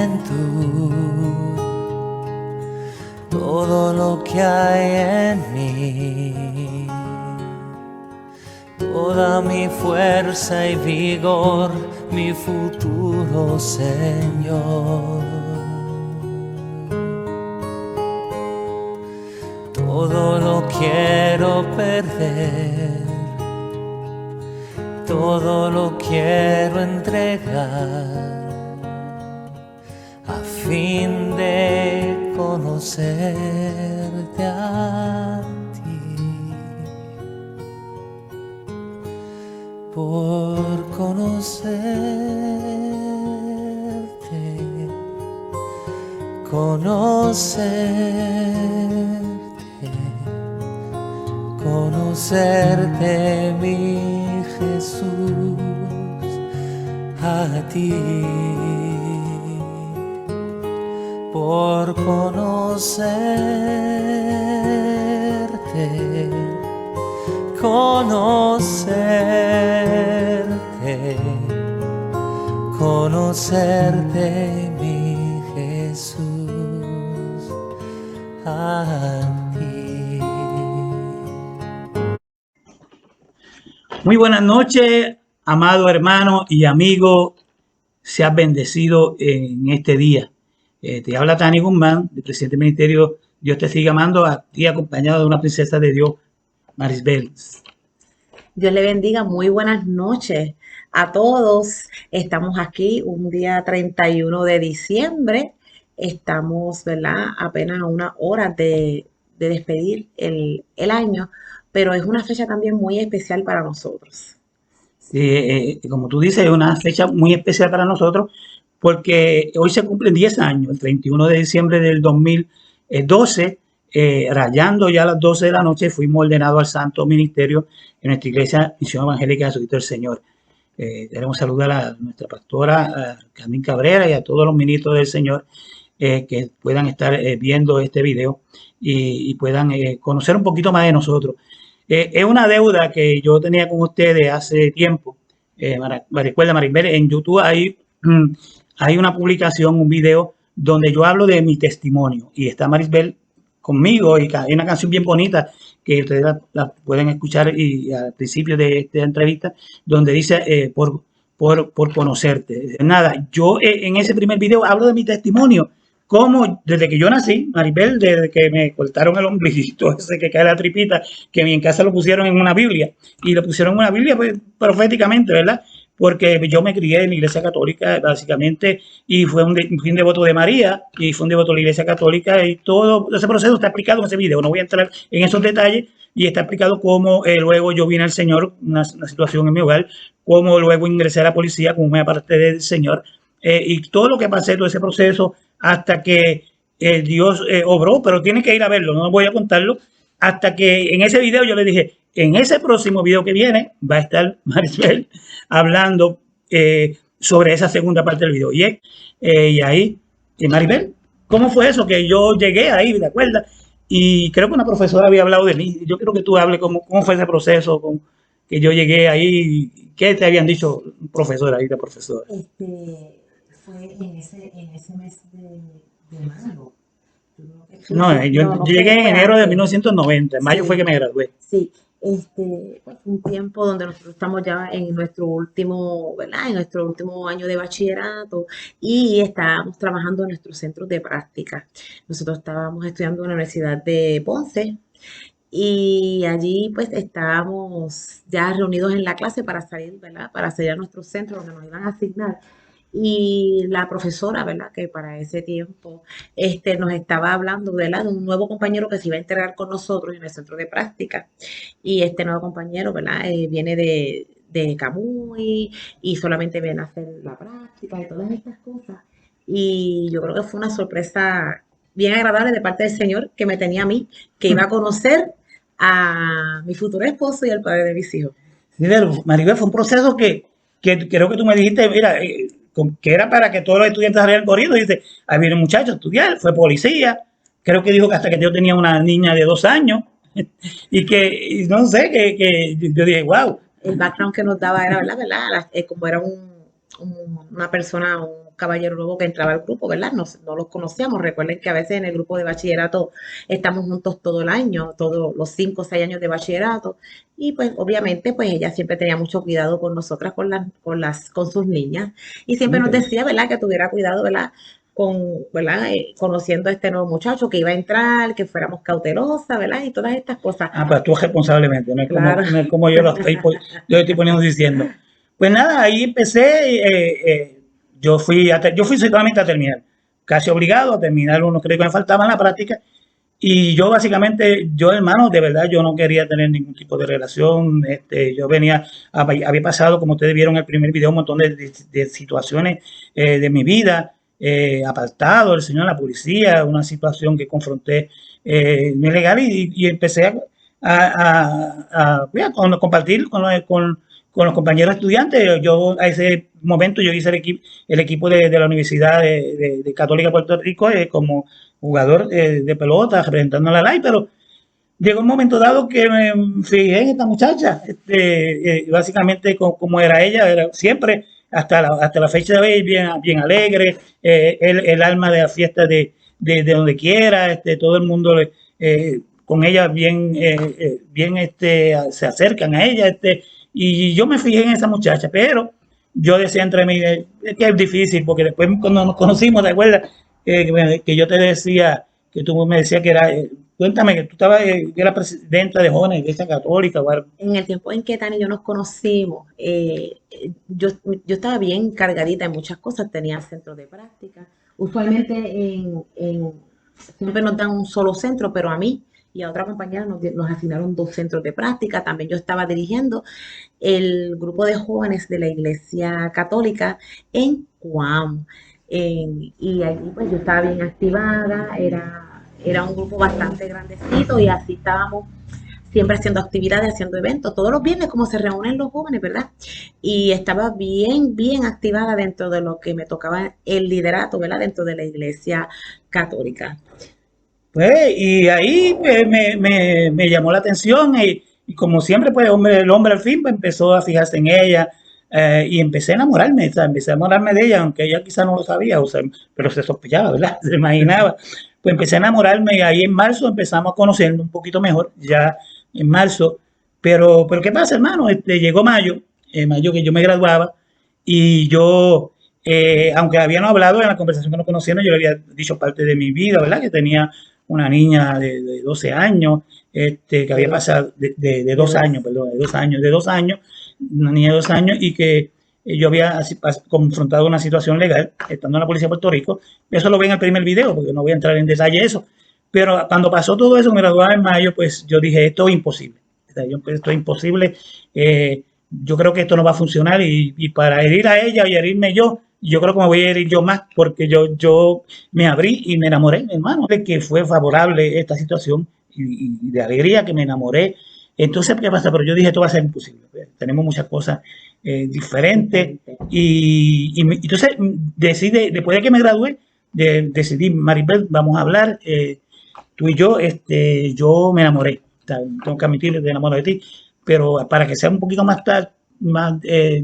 plenitud, todo lo que hay en mí, toda mi fuerza y vigor, mi futuro, Señor. Todo lo quiero perder, todo lo quiero entregar, a fin de conocerte a ti. Por conocerte, mi Jesús, a ti. Por conocerte, mi Jesús, a ti. Muy buenas noches, amado hermano y amigo. Seas bendecido en este día. Te habla Tani Guzmán, del presidente del ministerio Dios te sigue amando, aquí acompañado de una princesa de Dios, Marisbel. Dios le bendiga, muy buenas noches a todos. Estamos aquí un día 31 de diciembre. Estamos, ¿verdad? Apenas a una hora de despedir el año, pero es una fecha también muy especial para nosotros. Como tú dices, es una fecha muy especial para nosotros porque hoy se cumplen 10 años, el 31 de diciembre del 2012, rayando ya las 12 de la noche, fuimos ordenados al santo ministerio en nuestra iglesia Misión Evangélica de Jesucristo del Señor. Queremos saludar a nuestra pastora Carmen Cabrera y a todos los ministros del Señor que puedan estar viendo este video y puedan conocer un poquito más de nosotros. Es una deuda que yo tenía con ustedes hace tiempo. Recuerda, Maribel, en YouTube hay una publicación, un video donde yo hablo de mi testimonio y está Maribel conmigo y hay una canción bien bonita que ustedes la pueden escuchar y al principio de esta entrevista donde dice por conocerte. Nada, yo en ese primer video hablo de mi testimonio, como desde que yo nací, Maribel, desde que me cortaron el ombliguito, ese que cae la tripita, que en casa lo pusieron en una Biblia y lo pusieron en una Biblia pues, proféticamente, ¿verdad? Porque yo me crié en la iglesia católica, básicamente, y fui un devoto de María, y fui un devoto de la iglesia católica, y todo ese proceso está explicado en ese video. No voy a entrar en esos detalles, y está explicado cómo luego yo vine al Señor, una situación en mi hogar, cómo luego ingresé a la policía, cómo me aparté del Señor, y todo lo que pasé, todo ese proceso, hasta que Dios obró, pero tiene que ir a verlo, no voy a contarlo, hasta que en ese video yo le dije, en ese próximo video que viene va a estar Marisbel hablando sobre esa segunda parte del video. Y ahí, Maribel, ¿cómo fue eso? Que yo llegué ahí, ¿de acuerdo? Y creo que una profesora había hablado de mí. Yo quiero que tú hables cómo fue ese proceso, que yo llegué ahí. ¿Qué te habían dicho profesora ahí, de profesora? Fue en ese mes de mayo. No, yo llegué en enero de 1990. En mayo Sí, fue que me gradué. sí. Pues un tiempo donde nosotros estamos ya en nuestro último, ¿verdad? En nuestro último año de bachillerato y estábamos trabajando en nuestros centros de práctica. Nosotros estábamos estudiando en la Universidad de Ponce y allí pues estábamos ya reunidos en la clase para salir, ¿verdad? Para salir a nuestro centro donde nos iban a asignar. Y la profesora, ¿verdad? Que para ese tiempo nos estaba hablando, ¿verdad? De un nuevo compañero que se iba a integrar con nosotros en el centro de práctica. Y este nuevo compañero, ¿verdad? Viene de Camuy y solamente viene a hacer la práctica y todas estas cosas. Y yo creo que fue una sorpresa bien agradable de parte del Señor que me tenía a mí, que iba a conocer a mi futuro esposo y al padre de mis hijos. Sí, Maribel, fue un proceso que creo que tú me dijiste, mira, que era para que todos los estudiantes salieran corriendo. Y dice, ahí viene un muchacho a estudiar, fue policía. Creo que dijo que hasta que yo tenía una niña de 2 años. Y no sé, que yo dije, wow. El background que nos daba era, ¿verdad? Como era una persona, caballero nuevo que entraba al grupo, ¿verdad? No los conocíamos. Recuerden que a veces en el grupo de bachillerato estamos juntos todo el año, todos los 5 o 6 años de bachillerato. Y pues obviamente pues ella siempre tenía mucho cuidado con nosotras, con sus niñas. Y siempre nos Ok. decía, ¿verdad? Que tuviera cuidado, ¿verdad? ¿Verdad? Conociendo a este nuevo muchacho que iba a entrar, que fuéramos cautelosas, ¿verdad? Y todas estas cosas. Ah, pues tú responsablemente, no es como, Claro. no es como yo yo estoy poniendo diciendo. Pues nada, ahí empecé, yo fui solamente a terminar, casi obligado a terminar unos créditos que me faltaban en la práctica, y yo básicamente, yo hermano, de verdad, yo no quería tener ningún tipo de relación, yo había pasado, como ustedes vieron en el primer video, un montón de situaciones de mi vida, apartado del Señor, la policía, una situación que confronté ilegal y empecé compartir con los compañeros estudiantes. Yo a ese momento yo hice el equipo de la Universidad de Católica de Puerto Rico como jugador de pelota, representando a la LAI, pero llegó un momento dado que me fijé en esta muchacha, básicamente como era ella, era siempre, hasta la fecha de hoy, bien alegre, el alma de la fiesta de donde quiera, todo el mundo con ella bien se acercan a ella, y yo me fijé en esa muchacha, pero yo decía entre mí, es que es difícil, porque después cuando nos conocimos, ¿te acuerdas? Que yo te decía, que tú me decías que era, cuéntame, que tú estabas, que era presidenta de jóvenes de Iglesia Católica o algo. En el tiempo en que Tani y yo nos conocimos, yo estaba bien cargadita en muchas cosas, tenía centros de práctica. Usualmente siempre nos dan un solo centro, pero a mí y a otra compañera nos asignaron 2 centros de práctica. También yo estaba dirigiendo el grupo de jóvenes de la Iglesia Católica en Guam. Y allí pues yo estaba bien activada, era un grupo bastante grandecito y así estábamos siempre haciendo actividades, haciendo eventos, todos los viernes como se reúnen los jóvenes, ¿verdad? Y estaba bien activada dentro de lo que me tocaba el liderato, ¿verdad? Dentro de la Iglesia Católica. Pues, y ahí me llamó la atención y como siempre, pues el hombre al fin pues, empezó a fijarse en ella y empecé a enamorarme, o sea, empecé a enamorarme de ella, aunque ella quizá no lo sabía, o sea, pero se sospechaba, ¿verdad? Se imaginaba. Pues empecé a enamorarme y ahí en marzo empezamos a conocernos un poquito mejor, ya en marzo. Pero ¿qué pasa, hermano? Llegó mayo que yo me graduaba y yo, aunque habíamos hablado en la conversación que nos conocieron, yo le había dicho parte de mi vida, ¿verdad? Que tenía una niña de 12 años, que De había dos, pasado de de 2 dos. años, perdón, de 2 años, una niña de 2 años, y que yo había confrontado una situación legal estando en la policía de Puerto Rico. Eso lo ven en el primer video, porque no voy a entrar en detalle eso. Pero cuando pasó todo eso, me graduaba en mayo, pues yo dije, esto es imposible. O sea, esto es imposible. Yo creo que esto no va a funcionar y para herir a ella y herirme yo creo que me voy a herir yo más porque yo me abrí y me enamoré, mi hermano, de que fue favorable esta situación y de alegría que me enamoré. Entonces, ¿qué pasa? Pero yo dije, esto va a ser imposible. Tenemos muchas cosas diferentes Diferente. entonces después de que me gradué, decidí, Maribel, vamos a hablar, tú y yo me enamoré. O sea, tengo que admitir, me enamoro de ti, pero para que sea un poquito más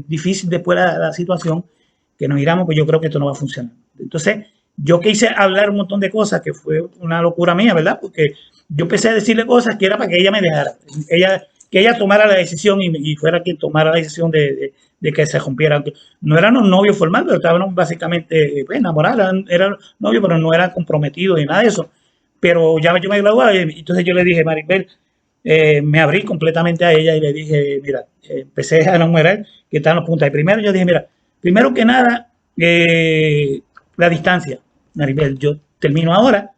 difícil después la situación, que nos miramos, pues yo creo que esto no va a funcionar. Entonces, yo quise hablar un montón de cosas, que fue una locura mía, ¿verdad? Porque yo empecé a decirle cosas que era para que ella me dejara, que ella tomara la decisión y fuera quien tomara la decisión de que se rompiera. No eran un novio formal, pero estaban básicamente pues, enamorados, eran novios, pero no eran comprometidos ni nada de eso. Pero ya yo me graduaba, entonces yo le dije, Maribel, me abrí completamente a ella y le dije, mira, empecé a enamorar que están los puntos. Y primero yo dije, mira, primero que nada, la distancia, Maribel, yo termino ahora.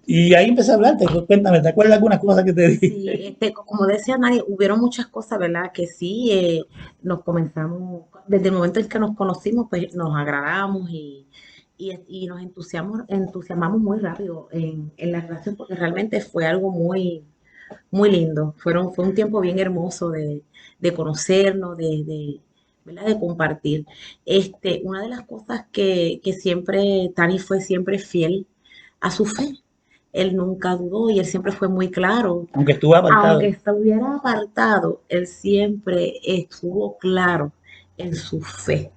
Y ahí empecé a hablarte, cuéntame, ¿te acuerdas algunas cosas que te Sí, dije? como decía Nadie, hubieron muchas cosas, ¿verdad? Que sí, nos comenzamos, desde el momento en que nos conocimos, pues nos agradamos y nos entusiasmamos muy rápido en la relación porque realmente fue algo muy lindo. Fue un tiempo bien hermoso de conocernos, ¿verdad? De compartir. Una de las cosas que siempre, Tani fue siempre fiel a su fe. Él nunca dudó y él siempre fue muy claro. Aunque estuve Aunque apartado. estuviera apartado, él siempre estuvo claro en su fe.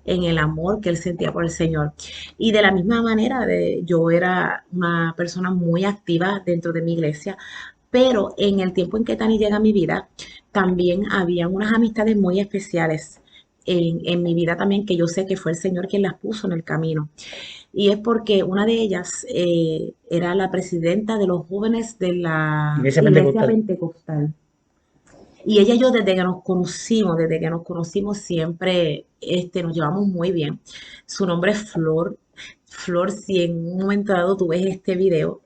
en el amor que él sentía por el Señor. Y de la misma manera, yo era una persona muy activa dentro de mi iglesia, pero en el tiempo en que Tani llega a mi vida, también habían unas amistades muy especiales en mi vida también, que yo sé que fue el Señor quien las puso en el camino. Y es porque una de ellas era la presidenta de los jóvenes de la Iglesia Iglesia Pentecostal. Pentecostal. Y ella y yo desde que nos conocimos siempre nos llevamos muy bien. Su nombre es Flor. Flor, si en un momento dado tú ves este video,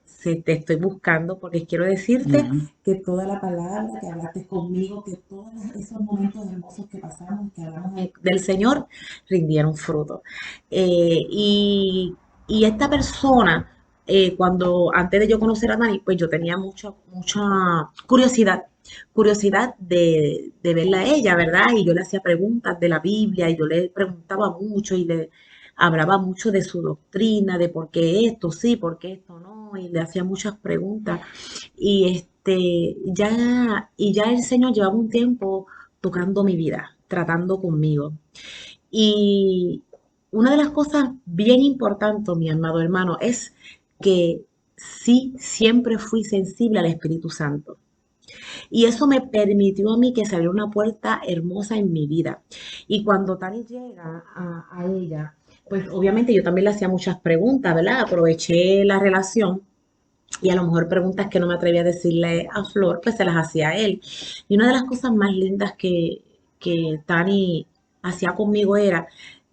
te estoy buscando porque quiero decirte Ujú. que toda la palabra que hablaste conmigo, que todos esos momentos hermosos que pasamos, que hablamos del Señor, rindieron fruto. Eh, y, y esta persona, cuando antes de yo conocer a Dani, pues yo tenía mucha curiosidad de verla a ella, ¿verdad? Y yo le hacía preguntas de la Biblia y yo le preguntaba mucho y le hablaba mucho de su doctrina, de por qué esto sí, por qué esto no, y le hacía muchas preguntas. Y ya el Señor llevaba un tiempo tocando mi vida, tratando conmigo. Y una de las cosas bien importantes, mi amado hermano, es que sí, siempre fui sensible al Espíritu Santo. Y eso me permitió a mí que se abriera una puerta hermosa en mi vida. Y cuando Tani llega a ella, pues obviamente yo también le hacía muchas preguntas, ¿verdad? Aproveché la relación y a lo mejor preguntas que no me atrevía a decirle a Flor, pues se las hacía a él. Y una de las cosas más lindas que Tani hacía conmigo era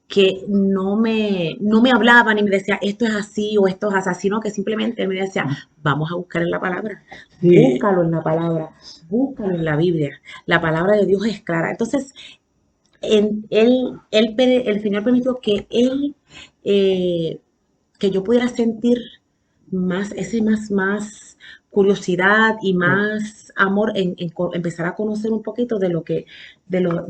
que no me hablaba ni me decía esto es así o esto es así, sino que simplemente me decía, vamos a buscar en la palabra, Sí, búscalo en la palabra, búscalo en la Biblia. La palabra de Dios es clara. Entonces, el Señor permitió eh, que yo pudiera sentir más curiosidad y más amor en empezar a conocer un poquito de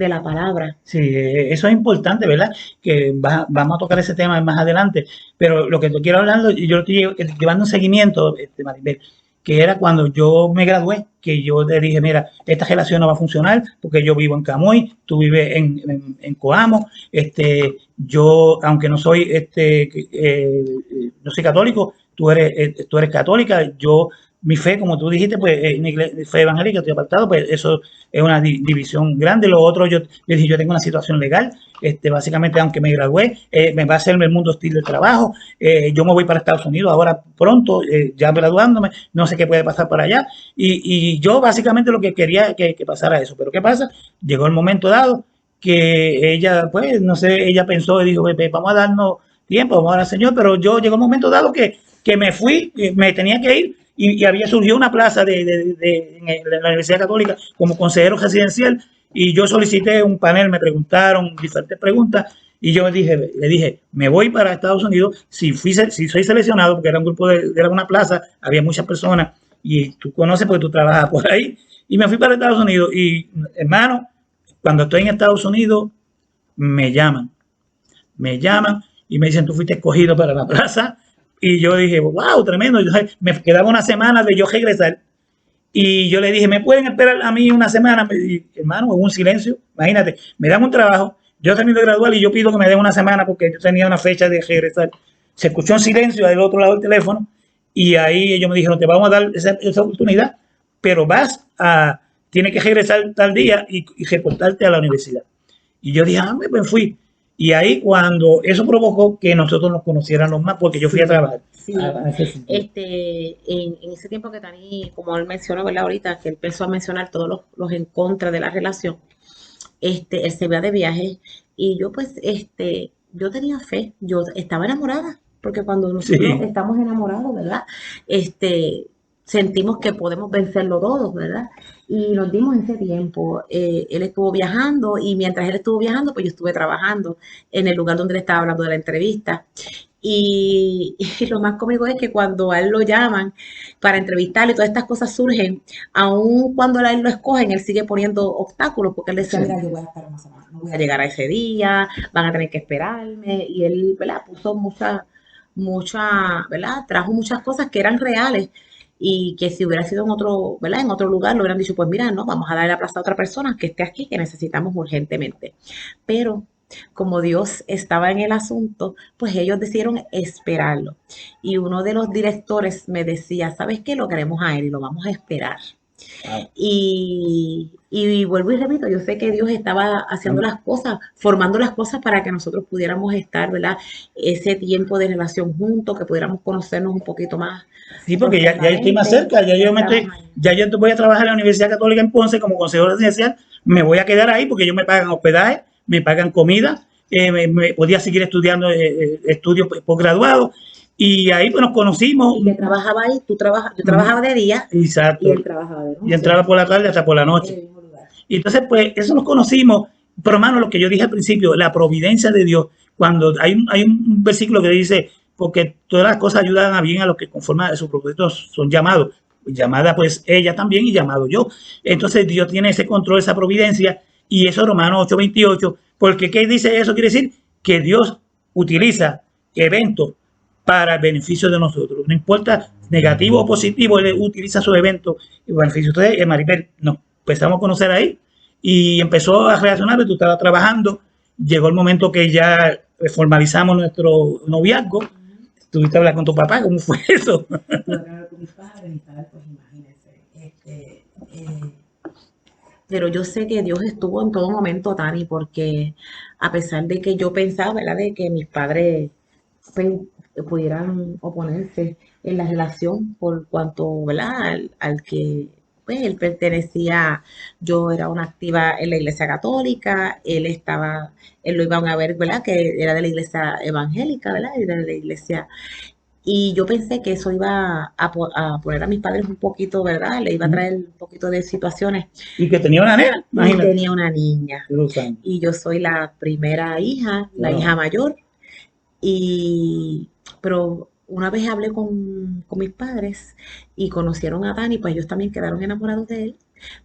la palabra. sí, eso es importante, ¿verdad? Que vamos a tocar ese tema más adelante, pero lo que te quiero hablando, yo estoy llevando un seguimiento, Maribel, que era cuando yo me gradué, que yo le dije, mira, esta relación no va a funcionar porque yo vivo en Camuy, tú vives en Coamo, yo, aunque no soy, no soy católico, tú eres católica, yo, mi fe, como tú dijiste, pues, en fe evangélica, estoy apartado, pues eso es una división grande. Lo otro, yo dije, yo tengo una situación legal, básicamente, aunque me gradué, me va a hacer el mundo hostil del trabajo, yo me voy para Estados Unidos ahora pronto, ya graduándome, no sé qué puede pasar por allá, y yo básicamente lo que quería que pasara eso, pero ¿qué pasa? Llegó el momento dado que ella, pues, no sé, ella pensó y dijo, vamos a darnos tiempo, vamos a dar al Señor, pero yo llegó un momento dado que me fui, me tenía que ir, y había surgido una plaza en la Universidad Católica como consejero residencial y yo solicité un panel, me preguntaron diferentes preguntas y yo le dije, me voy para Estados Unidos, si soy seleccionado, porque era un grupo era una plaza, había muchas personas y tú conoces porque tú trabajas por ahí, y me fui para Estados Unidos y hermano, cuando estoy en Estados Unidos me llaman, me llaman y me dicen, tú fuiste escogido para la plaza. Y yo dije, wow, tremendo. Me quedaba una semana de yo regresar. Y yo le dije, ¿me pueden esperar a mí una semana? Y, hermano, hubo un silencio. Imagínate, me dan un trabajo. Yo termino de graduar y yo pido que me den una semana porque yo tenía una fecha de regresar. Se escuchó un silencio del otro lado del teléfono. Y ahí ellos me dijeron, te vamos a dar esa oportunidad, pero tienes que regresar tal día y reportarte a la universidad. Y yo dije, pues fui. Y ahí cuando eso provocó que nosotros nos conociéramos más, porque yo fui a Sí, trabajar sí. a ese sitio. En ese tiempo que Tani, como él mencionó, ¿verdad? Ahorita, que él empezó a mencionar todos los en contra de la relación, él se iba de viaje y yo pues, yo tenía fe, yo estaba enamorada, porque cuando nosotros Sí, estamos enamorados, ¿verdad? Este, sentimos que podemos vencerlo todos, ¿verdad? Y nos dimos ese tiempo. Él estuvo viajando y mientras él estuvo viajando, pues yo estuve trabajando en el lugar donde él estaba hablando de la entrevista. Y lo más cómico es que cuando a él lo llaman para entrevistarle, todas estas cosas surgen, aun cuando a él lo escogen, él sigue poniendo obstáculos, porque él decía, mira, sí. yo voy a estar una semana, no voy a llegar a ese día, van a tener que esperarme, y él, ¿verdad? Puso ¿verdad? Trajo muchas cosas que eran reales, y que si hubiera sido en otro, ¿verdad? En otro lugar, lo hubieran dicho, pues mira, no, vamos a darle la plaza a otra persona que esté aquí, que necesitamos urgentemente. Pero como Dios estaba en el asunto, pues ellos decidieron esperarlo. Y uno de los directores me decía, ¿sabes qué? Lo queremos a él y lo vamos a esperar. Wow. Y vuelvo y repito, yo sé que Dios estaba haciendo las cosas, formando las cosas para que nosotros pudiéramos estar, ¿verdad? Ese tiempo de relación juntos, que pudiéramos conocernos un poquito más Sí, porque ya yo estoy más profundamente. cerca, ya yo me Estamos estoy, ahí. ya yo voy a trabajar en la Universidad Católica en Ponce como consejero residencial, me voy a quedar ahí porque ellos me pagan hospedaje, me pagan comida, me podía seguir estudiando estudios posgraduados y ahí pues nos conocimos, Y que trabajaba ahí, yo mm, trabajaba de día y exacto, él trabajaba de y noche entraba por la tarde hasta por la en noche. el mismo lugar. Y entonces pues eso nos conocimos, pero hermano, lo que yo dije al principio, la providencia de Dios, cuando hay un versículo que dice, porque todas las cosas ayudan a bien a los que conforme a su propósito son llamados. Llamada pues ella también y llamado yo. Entonces Dios tiene ese control, esa providencia, y eso Romanos 8:28, porque ¿qué dice eso? Quiere decir que Dios utiliza eventos para el beneficio de nosotros. No importa negativo o positivo, Él utiliza sus eventos y beneficio. Entonces, Maribel, nos empezamos a conocer ahí y empezó a reaccionar, tú estabas trabajando, llegó el momento que ya formalizamos nuestro noviazgo, tuviste que hablar con tu papá, ¿cómo fue eso? Tuve que hablar con mis padres y tal, pues imagínense. Pero yo sé que Dios estuvo en todo momento, Tani, porque a pesar de que yo pensaba, ¿verdad?, de que mis padres pues, pudieran oponerse en la relación por cuanto, ¿verdad?, al que pues él pertenecía, yo era una activa en la iglesia católica, él lo iban a ver, ¿verdad?, que era de la iglesia evangélica, ¿verdad?, era de la iglesia, y yo pensé que eso iba a poner a mis padres un poquito, ¿verdad?, le iba a traer un poquito de situaciones, Y que tenía una nena, y imagínate. tenía una niña, y yo soy la primera hija, la hija Wow. mayor, y, pero una vez hablé con mis padres y conocieron a Dani, pues ellos también quedaron enamorados de él,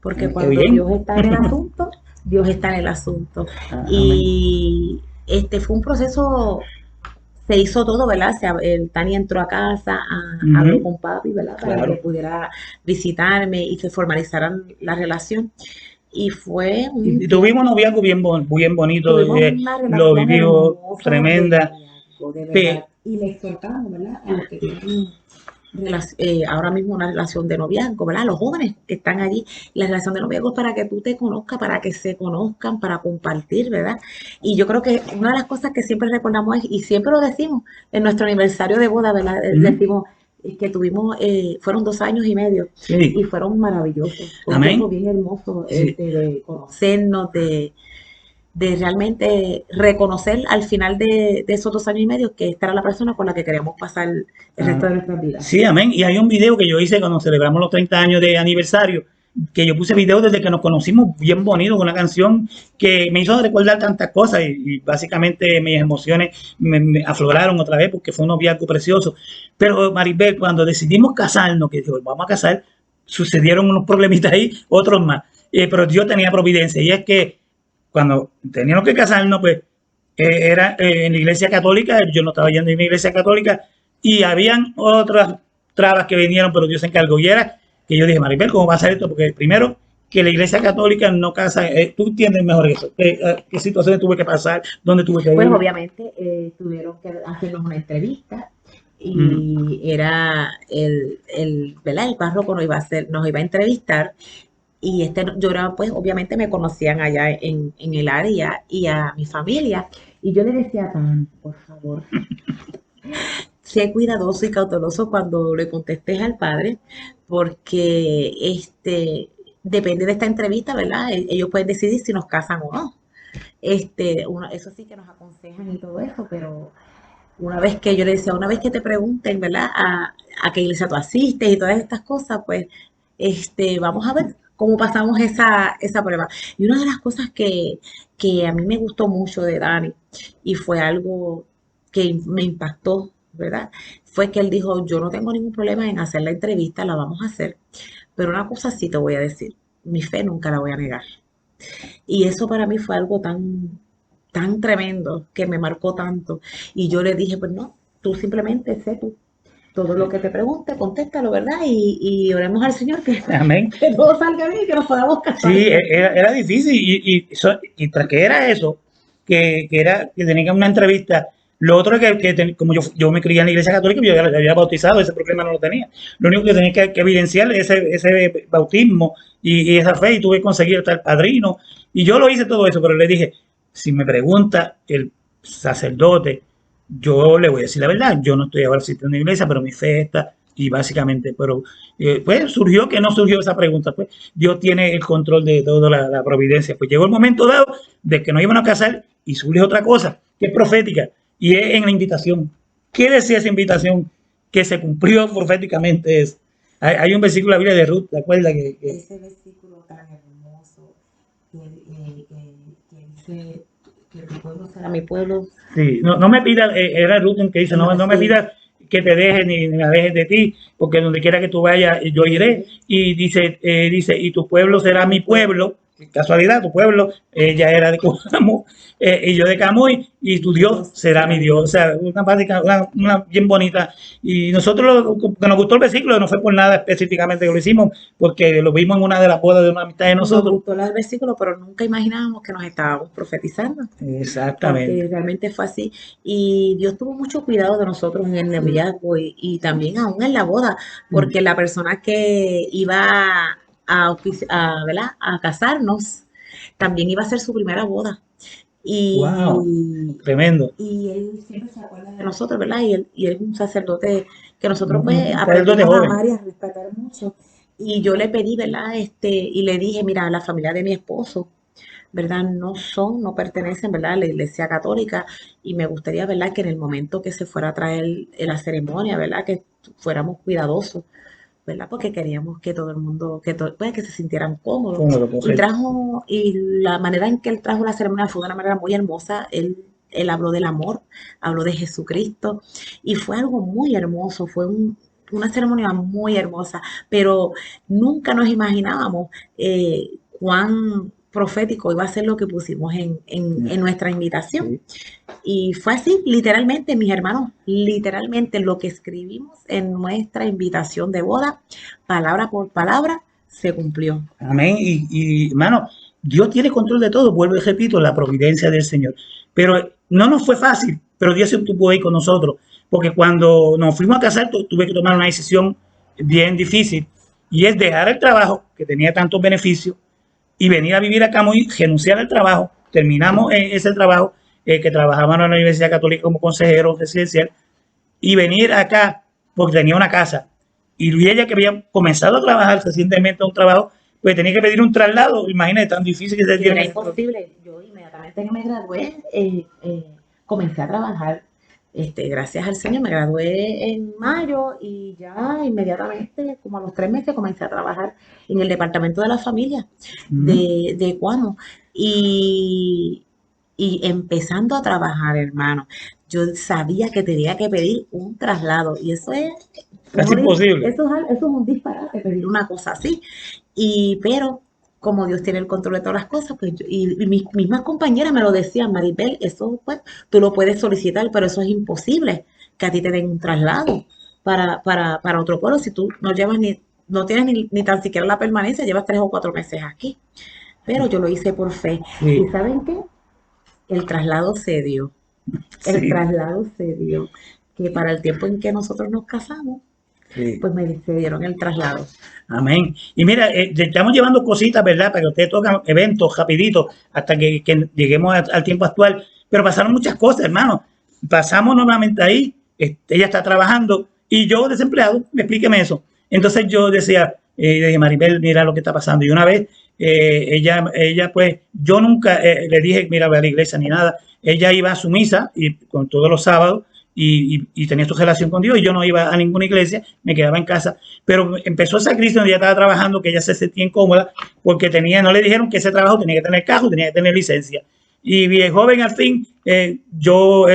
porque Qué cuando bien. Dios está en el asunto, Dios está en el asunto. Amén. Y fue un proceso, se hizo todo, ¿verdad? El Tani entró a casa, habló Ujú, con papi, ¿verdad? Para que claro. pudiera visitarme y se formalizaran la relación. Y fue un Y tuvimos tiempo, un noviazgo bien, bien bonito, tuvimos una lo relación vivió hermosa de tremenda. noviazgo, de verdad. Pe- Y le exhortamos, ¿verdad? A los que tienen ahora mismo una relación de noviazgo, ¿verdad? Los jóvenes que están allí, la relación de noviazgo es para que tú te conozcas, para que se conozcan, para compartir, ¿verdad? Y yo creo que una de las cosas que siempre recordamos es, y siempre lo decimos, en nuestro aniversario de boda, ¿verdad? Ujú, Decimos que tuvimos, fueron 2 años y medio sí, y fueron maravillosos. Fue un tiempo amén. bien hermoso Sí, de conocernos, de realmente reconocer al final de esos 2 años y medio que esta era la persona con la que queríamos pasar el resto ah, de nuestras vidas. sí, amén. Y hay un video que yo hice cuando celebramos los 30 años de aniversario, que yo puse video desde que nos conocimos, bien bonito, con una canción que me hizo recordar tantas cosas y básicamente mis emociones me afloraron otra vez porque fue un noviazgo precioso. Pero Maribel, cuando decidimos casarnos, que dijo, vamos a casar, sucedieron unos problemitas ahí, otros más. Pero Dios tenía providencia y es que cuando teníamos que casarnos, pues era en la iglesia católica, yo no estaba yendo en la iglesia católica, y habían otras trabas que vinieron, pero Dios se encargó. Y era que yo dije, Maribel, ¿cómo va a ser esto? Porque primero, que la iglesia católica no casa, tú entiendes mejor eso, qué situaciones tuve que pasar, dónde tuve que Pues ir. obviamente tuvieron que hacernos una entrevista Mm, y era ¿verdad? El párroco nos iba a entrevistar y yo era, pues obviamente me conocían allá en el área y a mi familia. Y yo le decía, Tan, por favor, sé cuidadoso y cauteloso cuando le contestes al padre, porque depende de esta entrevista, ¿verdad? Ellos pueden decidir si nos casan o no. Eso sí que nos aconsejan y todo eso, pero una vez que yo le decía, una vez que te pregunten, ¿verdad? A qué iglesia tú asistes y todas estas cosas, pues, vamos a ver cómo pasamos esa prueba. Y una de las cosas que a mí me gustó mucho de Dani y fue algo que me impactó, ¿verdad? Fue que él dijo, yo no tengo ningún problema en hacer la entrevista, la vamos a hacer, pero una cosa sí te voy a decir, mi fe nunca la voy a negar. Y eso para mí fue algo tan tremendo que me marcó tanto. Y yo le dije, pues no, tú simplemente sé tú. Todo lo sí, que te pregunte, contéstalo, ¿verdad? Y oremos al Señor que, amén. que todo salga bien y que nos podamos casar. Sí, era difícil y tras que era eso, que era que tenía una entrevista. Lo otro es como yo me crié en la iglesia católica, yo ya había bautizado, ese problema no lo tenía. Lo único que tenía que evidenciar ese bautismo y esa fe, y tuve que conseguir hasta el padrino. Y yo lo hice todo eso, pero le dije, si me pregunta el sacerdote, yo le voy a decir la verdad, yo no estoy ahora asistiendo a una iglesia, pero mi fe está, y básicamente, pero pues surgió que no surgió esa pregunta, pues Dios tiene el control de toda la providencia. Pues llegó el momento dado de que nos íbamos a casar y surge otra cosa, que es profética, y es en la invitación. ¿Qué decía esa invitación? Que se cumplió proféticamente eso. Hay un versículo de la Biblia de Ruth, ¿te acuerdas? Ese versículo tan hermoso que dice que mi pueblo será mi pueblo. Sí, no me pidas, era Ruth el que dice, no me Sí. pidas que te deje ni me alejes de ti, porque donde quiera que tú vayas, yo iré. Y dice, y tu pueblo será mi pueblo. Casualidad, tu pueblo, ella era de Coamo, y yo de Camuy, y tu Dios será mi Dios. O sea, una práctica, una bien bonita. Y nosotros, que nos gustó el versículo, no fue por nada específicamente que lo hicimos, porque lo vimos en una de las bodas de una amistad de Nos nosotros. gustó el versículo, pero nunca imaginábamos que nos estábamos profetizando, Exactamente. porque realmente fue así. Y Dios tuvo mucho cuidado de nosotros en el noviazgo y también aún en la boda, porque la persona que iba ¿verdad? A casarnos también iba a ser su primera boda. Wow, Y, tremendo. y él siempre se acuerda de nosotros, ¿verdad? Y él es un sacerdote que nosotros pues Un sacerdote aprendimos a joven. amar y a respetar mucho. Y yo le pedí, ¿verdad? Y le dije, mira, la familia de mi esposo, ¿verdad? No pertenecen, ¿verdad? A la iglesia católica y me gustaría, ¿verdad? Que en el momento que se fuera a traer la ceremonia, ¿verdad? Que fuéramos cuidadosos, ¿verdad? Porque queríamos que todo el mundo, pues, que se sintieran cómodos. Cómodo, correcto. Y la manera en que él trajo la ceremonia fue de una manera muy hermosa. Él habló del amor, habló de Jesucristo y fue algo muy hermoso, una ceremonia muy hermosa, pero nunca nos imaginábamos cuán profético iba a ser lo que pusimos en nuestra invitación. Sí. Y fue así, literalmente, mis hermanos, literalmente lo que escribimos en nuestra invitación de boda, palabra por palabra, se cumplió. Amén. Hermano, Dios tiene control de todo. Vuelvo y repito, la providencia del Señor. Pero no nos fue fácil, pero Dios estuvo ahí con nosotros. Porque cuando nos fuimos a casar, tuve que tomar una decisión bien difícil. Y es dejar el trabajo, que tenía tantos beneficios, y venir a vivir acá, muy renunciar al trabajo. Terminamos ese trabajo, que trabajaba en la Universidad Católica como consejero residencial, y venir acá porque tenía una casa. Y ella, que había comenzado a trabajar recientemente un trabajo, pues tenía que pedir un traslado. Imagínate, tan difícil que se Y era tiene. imposible. Yo inmediatamente que me gradué, comencé a trabajar. Gracias al Señor, me gradué en mayo y ya inmediatamente, como a los 3 meses, comencé a trabajar en el departamento de la familia de Cuamo. Y, y empezando a trabajar, hermano, yo sabía que tenía que pedir un traslado. Y eso es, Casi imposible. eso es un disparate, pedir una cosa así. Pero como Dios tiene el control de todas las cosas, pues y mis mismas compañeras me lo decían, Maribel, eso pues tú lo puedes solicitar, pero eso es imposible, que a ti te den un traslado para otro pueblo si tú no llevas no tienes ni tan siquiera la permanencia, llevas 3 o 4 meses aquí. Pero yo lo hice por fe. Sí. ¿Y saben qué? El traslado se dio. El Sí. traslado se dio. Que para el tiempo en que nosotros nos casamos, Sí. pues se dieron el traslado. Amén. Y mira, estamos llevando cositas, ¿verdad? Para que ustedes tocan eventos rapidito hasta que lleguemos al tiempo actual. Pero pasaron muchas cosas, hermano. Pasamos nuevamente ahí. Ella está trabajando y yo desempleado, explíqueme eso. Entonces yo decía, Maribel, mira lo que está pasando. Y una vez, ella pues, yo nunca le dije, mira, ve a la iglesia ni nada. Ella iba a su misa y con todos los sábados y tenía su relación con Dios y yo no iba a ninguna iglesia, me quedaba en casa. Pero empezó esa crisis donde ella estaba trabajando, que ella se sentía incómoda porque no le dijeron que ese trabajo tenía que tener carro, tenía que tener licencia. Y bien joven, al fin, yo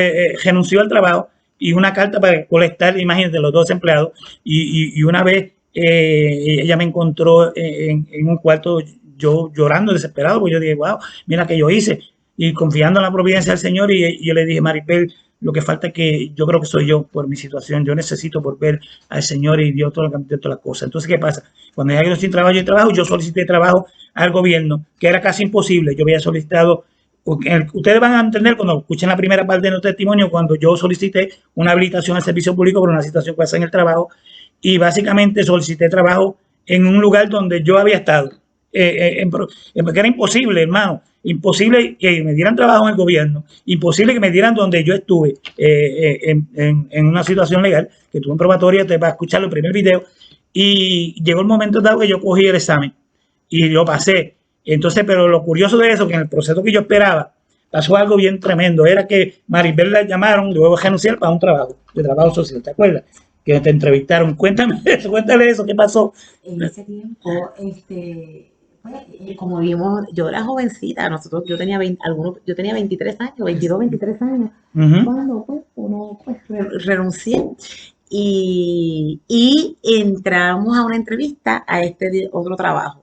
renunció al trabajo y una carta para colectar, imagínate, los 2 empleados. Y una vez ella me encontró en un cuarto, yo llorando, desesperado, porque yo dije, wow, mira que yo hice. Y confiando en la providencia del Señor, y yo le dije, Maribel, lo que falta es que yo creo que soy yo por mi situación. Yo necesito volver al Señor y Dios todas las cosas. Entonces, ¿qué pasa? Cuando ya yo sin trabajo, yo solicité trabajo al gobierno, que era casi imposible. Yo había solicitado Ustedes van a entender cuando escuchen la primera parte de nuestro testimonio, cuando yo solicité una habilitación al servicio público por una situación que pasa en el trabajo y básicamente solicité trabajo en un lugar donde yo había estado. Que era imposible, hermano, imposible que me dieran trabajo en el gobierno, imposible que me dieran donde yo estuve en una situación legal, que tuve en probatoria, te va a escuchar el primer video, y llegó el momento dado que yo cogí el examen y lo pasé. Entonces, pero lo curioso de eso, que en el proceso que yo esperaba, pasó algo bien tremendo. Era que Maribel la llamaron, luego renunciar para un trabajo, de trabajo social, ¿te acuerdas? Que te entrevistaron. Cuéntame eso, cuéntale eso, ¿qué pasó? En ese tiempo, pues, como vimos, yo era jovencita, yo tenía 20 yo tenía 23 años, 22, 23 años, Ujú. cuando pues uno pues renuncié y entramos a una entrevista a otro trabajo.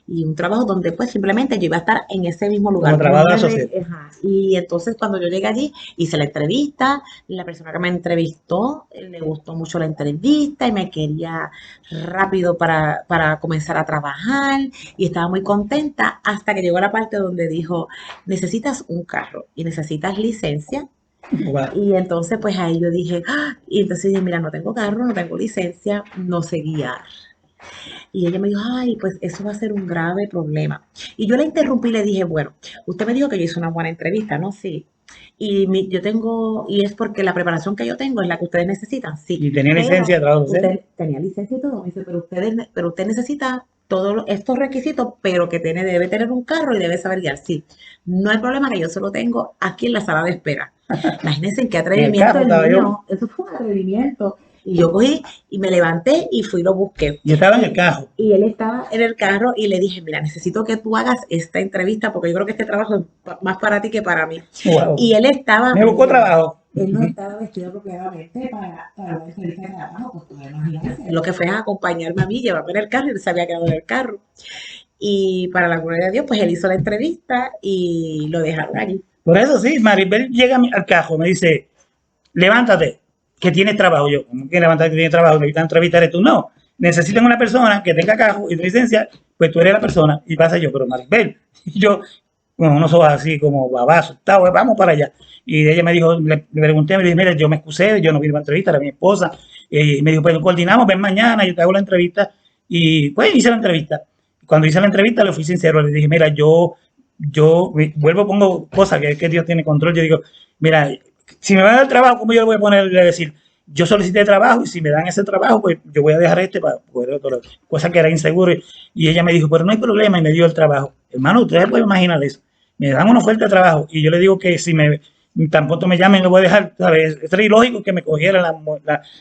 Y un trabajo donde pues simplemente yo iba a estar en ese mismo Como lugar. trabajo de la sociedad. Ajá. Y entonces cuando yo llegué allí, hice la entrevista, la persona que me entrevistó, le gustó mucho la entrevista y me quería rápido para comenzar a trabajar y estaba muy contenta hasta que llegó la parte donde dijo, necesitas un carro y necesitas licencia. Wow. Y entonces pues ahí yo dije, ¡ah! Y entonces dije, mira, no tengo carro, no tengo licencia, no sé guiar. Y ella me dijo, ay, pues eso va a ser un grave problema. Y yo la interrumpí y le dije, bueno, usted me dijo que yo hice una buena entrevista, ¿no? Sí. Yo tengo, y es porque la preparación que yo tengo es la que ustedes necesitan, sí. Y tenía Pero licencia de trabajo social. usted tenía licencia y todo, me dice, pero usted necesita todos estos requisitos, pero que debe tener un carro y debe saber guiar. Sí, no hay problema que yo solo tengo aquí en la sala de espera. Imagínense qué En el atrevimiento carro el estaba yo. mío. Eso fue un atrevimiento. Y yo cogí y me levanté y fui y lo busqué. Y estaba en el carro. Y él estaba en el carro y le dije, mira, necesito que tú hagas esta entrevista porque yo creo que este trabajo es más para ti que para mí. Wow. Y él estaba, Me buscó trabajo. él no estaba vestido apropiadamente para la entrevista de trabajo, pues tú imagínate. Lo que fue a acompañarme a mí, llevarme en el carro y él se había quedado en el carro. Y para la gloria de Dios, pues él hizo la entrevista y lo dejaron allí. Por eso sí, Maribel llega al carro, me dice, levántate, que tienes trabajo. Yo, ¿cómo que levántate que tienes trabajo? Necesitan entrevistar tú. No, necesitan una persona que tenga carro y licencia, pues tú eres la persona. Y pasa yo, pero Maribel, y yo, con unos ojos así como babazos, vamos para allá. Y ella me dijo, le pregunté, me dije, mira, yo me excusé, yo no vine a la entrevista, era mi esposa. Y me dijo, pues coordinamos, ven mañana, yo te hago la entrevista. Y pues hice la entrevista. Cuando hice la entrevista le fui sincero, le dije, mira, yo vuelvo, pongo cosas que Dios tiene control. Yo digo, mira, si me van a dar trabajo, ¿cómo yo le voy a poner? Le decir, yo solicité trabajo y si me dan ese trabajo, pues yo voy a dejar este para poder otro. Cosa que era inseguro. Y ella me dijo, pero no hay problema y me dio el trabajo. Hermano, ustedes pueden imaginar eso. Me dan una oferta de trabajo y yo le digo que si me tampoco me llamen, lo voy a dejar, ¿sabes? Es ilógico que me cogiera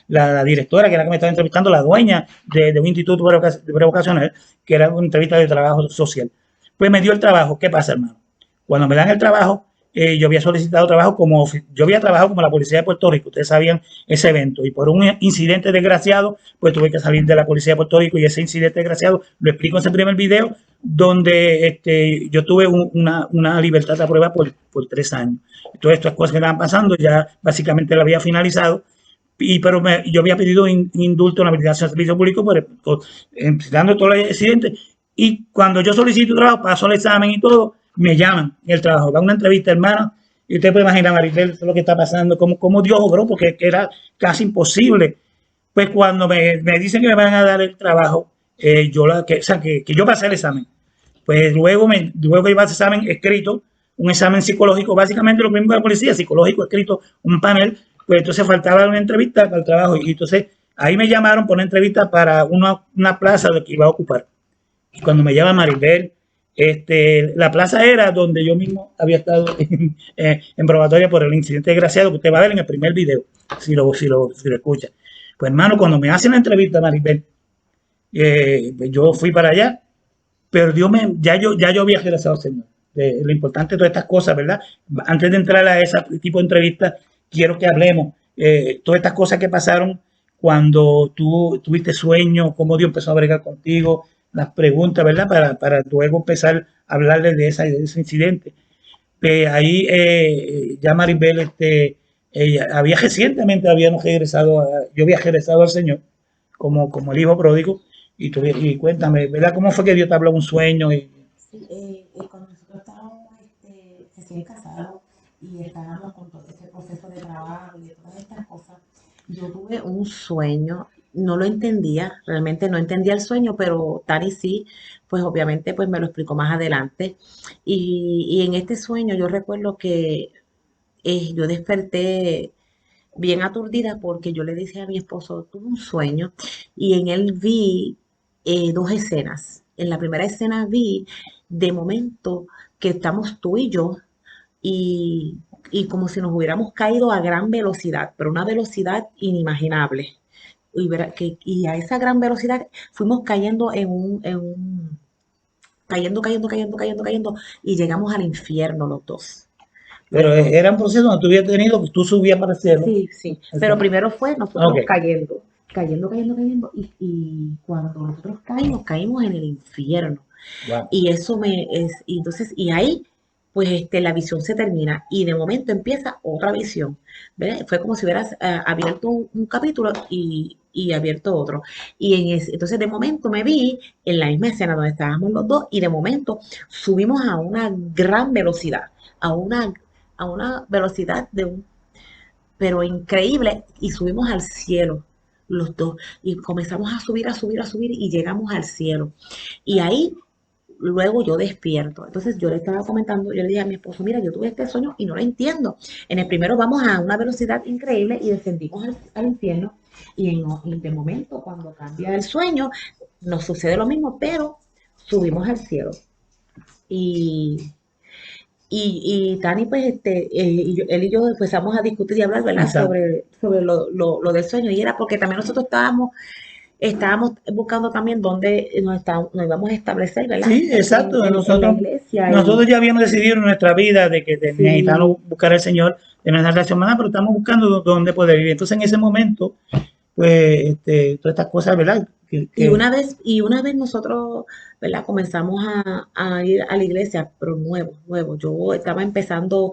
la directora, que era la que me estaba entrevistando, la dueña de un instituto prevocacional, que era una entrevista de trabajo social. Pues me dio el trabajo. ¿Qué pasa, hermano? Cuando me dan el trabajo, yo había solicitado trabajo yo había trabajado como la policía de Puerto Rico, ustedes sabían ese evento, y por un incidente desgraciado, pues tuve que salir de la policía de Puerto Rico, y ese incidente desgraciado lo explico en ese primer video, donde yo tuve una libertad de prueba por 3 años. Todas estas cosas que estaban pasando, ya básicamente la había finalizado, pero yo había pedido indulto en la habilitación de servicio público citando todo el incidente, y cuando yo solicito trabajo, paso el examen y todo, me llaman en el trabajo, da una entrevista, hermano, y usted puede imaginar, Maribel, lo que está pasando, cómo Dios obró, porque era casi imposible. Pues cuando me dicen que me van a dar el trabajo, que yo pasé el examen, pues luego iba a hacer examen escrito, un examen psicológico, básicamente lo mismo que la policía, psicológico escrito, un panel, pues entonces faltaba una entrevista para el trabajo, y entonces ahí me llamaron por una entrevista para una plaza de que iba a ocupar. Y cuando me llama Maribel, la plaza era donde yo mismo había estado en probatoria por el incidente desgraciado que usted va a ver en el primer video, si lo escucha. Pues hermano, cuando me hacen la entrevista, Maribel, yo fui para allá, pero ya yo había regresado al Señor. Lo importante de todas estas cosas, ¿verdad? Antes de entrar a ese tipo de entrevistas, quiero que hablemos todas estas cosas que pasaron cuando tú tuviste sueño, cómo Dios empezó a bregar contigo, las preguntas, ¿verdad? Para luego empezar a hablarles de ese incidente. Ahí ya Maribel había recientemente yo había regresado al Señor como el hijo pródigo y cuéntame, ¿verdad? ¿Cómo fue que Dios te habló un sueño? Sí, cuando nosotros estábamos recién casado y estábamos con todo este proceso de trabajo y de todas estas cosas, yo tuve un sueño, no lo entendía, realmente no entendía el sueño, pero Tani sí, pues obviamente pues me lo explicó más adelante. Y en este sueño yo recuerdo que yo desperté bien aturdida porque yo le dije a mi esposo, tuve un sueño y en él vi dos escenas. En la primera escena vi de momento que estamos tú y yo y, y como si nos hubiéramos caído a gran velocidad, pero una velocidad inimaginable. Y a esa gran velocidad fuimos cayendo cayendo, y llegamos al infierno los dos. Pero Los dos. era un proceso donde tú habías tenido, que tú subías para el cielo. Sí, sí, pero Exacto. primero fue nosotros Ok, cayendo, y cuando nosotros caímos en el infierno. wow. Y eso y entonces, y ahí, pues la visión se termina y de momento empieza otra visión, ¿verdad? Fue como si hubieras abierto un capítulo y abierto otro. Entonces de momento me vi en la misma escena donde estábamos los dos y de momento subimos a una gran velocidad, a una, a una velocidad pero increíble, y subimos al cielo los dos y comenzamos a subir y llegamos al cielo. Y ahí luego yo despierto. Entonces yo le estaba comentando, yo le dije a mi esposo, mira, yo tuve este sueño y no lo entiendo. En el primero vamos a una velocidad increíble y descendimos al infierno y de momento cuando cambia el sueño nos sucede lo mismo, pero subimos al cielo. Y y Tani, pues, él y yo empezamos a discutir y hablar, ¿verdad? Exacto. Sobre lo del sueño. Y era porque también nosotros estábamos buscando también dónde nos íbamos a establecer, ¿verdad? Sí, exacto. En la iglesia. Nosotros ya habíamos decidido en nuestra vida de que necesitamos Sí, buscar al Señor en nuestra relación humana, pero estamos buscando dónde poder vivir. Entonces, en ese momento, pues, todas estas cosas, ¿verdad? y una vez nosotros, ¿verdad? Comenzamos a ir a la iglesia, pero nuevo. Yo estaba empezando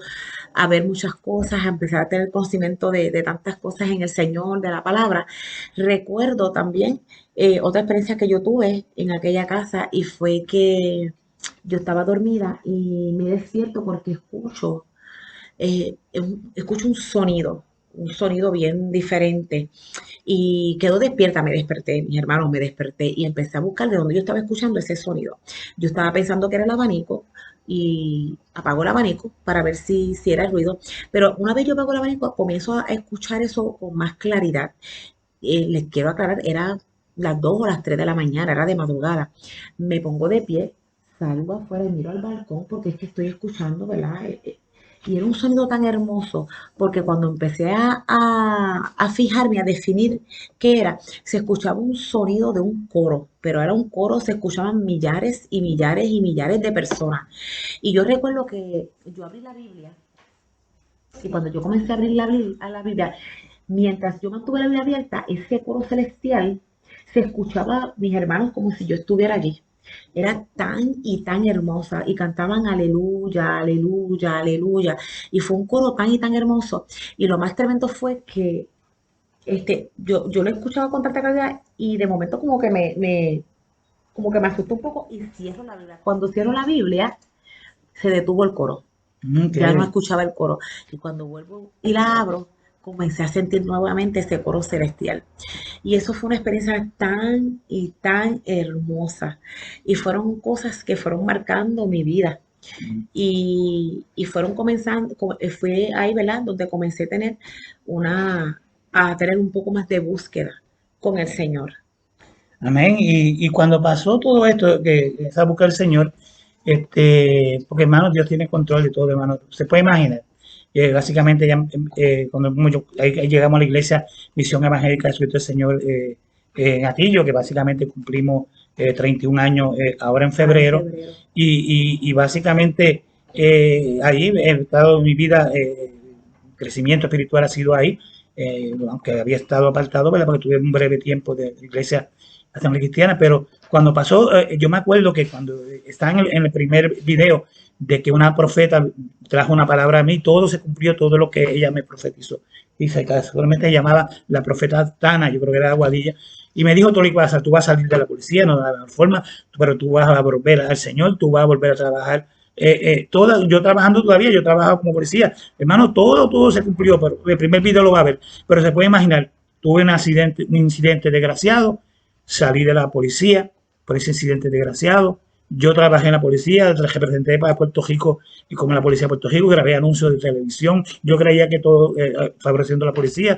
a ver muchas cosas, a empezar a tener conocimiento de tantas cosas en el Señor, de la palabra. Recuerdo también otra experiencia que yo tuve en aquella casa y fue que yo estaba dormida y me despierto porque escucho un sonido bien diferente y quedo despierta, me desperté, mis hermanos, me desperté y empecé a buscar de dónde yo estaba escuchando ese sonido. Yo estaba pensando que era el abanico y apago el abanico para ver si era el ruido, pero una vez yo apago el abanico comienzo a escuchar eso con más claridad. Les quiero aclarar, era las 2 o las 3 de la mañana, era de madrugada. Me pongo de pie, salgo afuera y miro al balcón porque es que estoy escuchando, ¿verdad? Y era un sonido tan hermoso, porque cuando empecé a fijarme, a definir qué era, se escuchaba un sonido de un coro, pero era un coro, se escuchaban millares y millares y millares de personas. Y yo recuerdo que yo abrí la Biblia, y cuando yo comencé a abrir la Biblia, mientras yo mantuve la Biblia abierta, ese coro celestial se escuchaba, mis hermanos, como si yo estuviera allí. Era tan y tan hermosa y cantaban aleluya, aleluya, aleluya. Y fue un coro tan y tan hermoso. Y lo más tremendo fue que yo lo escuchaba con tanta calidad y de momento como que me asustó un poco y cierro la Biblia. Cuando cierro la Biblia, se detuvo el coro, Ok. ya no escuchaba el coro. Y cuando vuelvo y la abro, comencé a sentir nuevamente ese coro celestial. Y eso fue una experiencia tan y tan hermosa. Y fueron cosas que fueron marcando mi vida. Y fueron comenzando, fue ahí, ¿verdad? Donde comencé a tener un poco más de búsqueda con el Señor. Amén. Y cuando pasó todo esto, que esa busca del Señor, porque hermano, Dios tiene control de todo, hermano. Se puede imaginar. Básicamente, ya, cuando ahí llegamos a la iglesia Misión Evangélica de Jesucristo del Señor en Atillo, que básicamente cumplimos 31 años ahora en Ahora en febrero, febrero. y básicamente ahí he estado mi vida, crecimiento espiritual ha sido ahí, aunque había estado apartado, ¿verdad? Porque tuve un breve tiempo de iglesia Asamblea Cristiana, pero cuando pasó, yo me acuerdo que cuando está en el primer video de que una profeta trajo una palabra a mí, todo se cumplió, todo lo que ella me profetizó. Y seguramente se llamaba la profeta Tana, yo creo que era de Aguadilla, y me dijo, Tony, tú vas a salir de la policía, no de la forma, pero tú vas a volver al Señor, tú vas a volver a trabajar yo trabajando todavía, yo trabajaba como policía, hermano, todo se cumplió, pero el primer video lo va a ver, pero se puede imaginar, tuve un incidente desgraciado, salí de la policía por ese incidente desgraciado. Yo trabajé en la policía, representé para Puerto Rico y como la policía de Puerto Rico, grabé anuncios de televisión. Yo creía que todo favoreciendo a la policía.